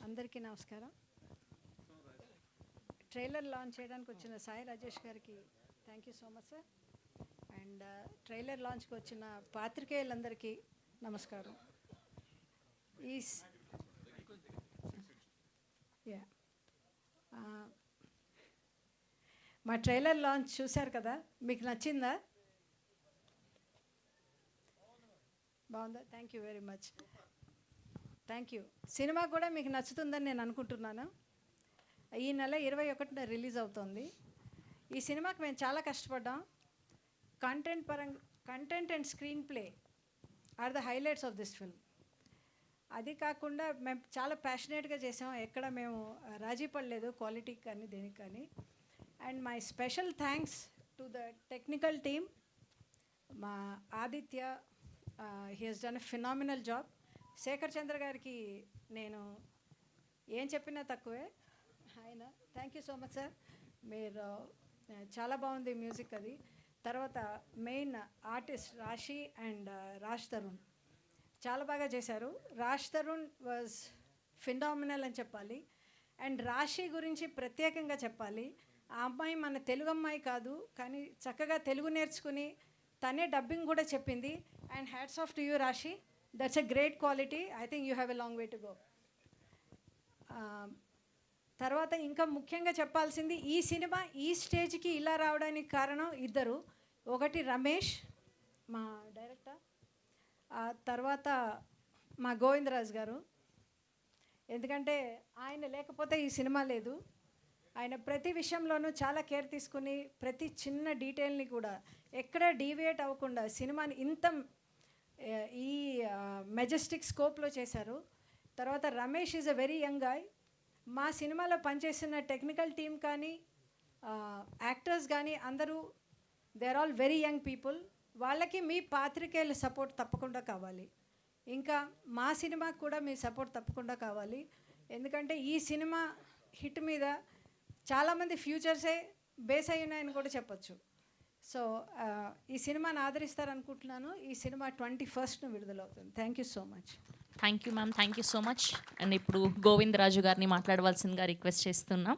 అందరికీ నమస్కారం. Trailer launch చేయడానికి వచ్చిన సాయి రాజేష్ గారికి thank you so much sir. And trailer లాంచ్కి వచ్చిన పాత్రికేయులందరికీ నమస్కారం. మా ట్రైలర్ లాంచ్ చూశారు కదా, మీకు నచ్చిందా? బాగుందా? Thank you very much. Thank you. Cinema కూడా మీకు నచ్చుతుందని నేను అనుకుంటున్నాను. ఈ నెల 21న రిలీజ్ అవుతుంది. ఈ సినిమాకి మేము చాలా కష్టపడ్డాం. Content and screenplay are the highlights of this film. అది కాకుండా మేము చాలా ప్యాషనేట్గా చేసాం. ఎక్కడ మేము రాజీ పడలేదు క్వాలిటీకి కానీ దేనికి కానీ. And my special thanks to the technical team. మా Aditya, he has done a phenomenal job. Shekhar Chandra గారికి నేను ఏం చెప్పినా తక్కువే. ఆయన thank you so much sir. మీరు చాలా బాగుంది మ్యూజిక్ అది. తర్వాత main artist Raashi and Raj Tarun చాలా బాగా చేశారు. రాజ్ తరుణ్ వాజ్ ఫినామినల్ అని చెప్పాలి. అండ్ రాశి గురించి ప్రత్యేకంగా చెప్పాలి. ఆ అమ్మాయి మన తెలుగు అమ్మాయి కాదు, కానీ చక్కగా తెలుగు నేర్చుకుని తనే డబ్బింగ్ కూడా చెప్పింది. And hats off to you Raashi. That's a great quality. I think you have a long way to go. తర్వాత ఇంకా ముఖ్యంగా చెప్పాల్సింది, ఈ సినిమా ఈ స్టేజ్కి ఇలా రావడానికి కారణం ఇద్దరు. ఒకటి రమేష్ మా డైరెక్టర్, తర్వాత మా గోవిందరాజ్ గారు. ఎందుకంటే ఆయన లేకపోతే ఈ సినిమా లేదు. ఆయన ప్రతి విషయంలోనూ చాలా కేర్ తీసుకుని ప్రతి చిన్న డీటెయిల్ని కూడా ఎక్కడ డీవియేట్ అవ్వకుండా సినిమాని ఇంత ఈ మెజెస్టిక్ స్కోప్లో చేశారు. తర్వాత Ramesh is a very young guy. మా సినిమాలో పనిచేసిన టెక్నికల్ టీం కానీ యాక్టర్స్ కానీ అందరూ they are all very young people. వాళ్ళకి మీ పాత్రికేయుల సపోర్ట్ తప్పకుండా కావాలి. ఇంకా మా సినిమాకి కూడా మీ సపోర్ట్ తప్పకుండా కావాలి. ఎందుకంటే ఈ సినిమా హిట్ మీద చాలామంది ఫ్యూచర్సే బేస్ అయి ఉన్నాయని కూడా చెప్పచ్చు. సో ఈ సినిమాని ఆదరిస్తారనుకుంటున్నాను. ఈ సినిమా 21st విడుదలవుతుంది. Thank you so much. Thank you ma'am, thank you so much. And ఇప్పుడు గోవిందరాజు గారిని మాట్లాడవలసిందిగా రిక్వెస్ట్ చేస్తున్నాం.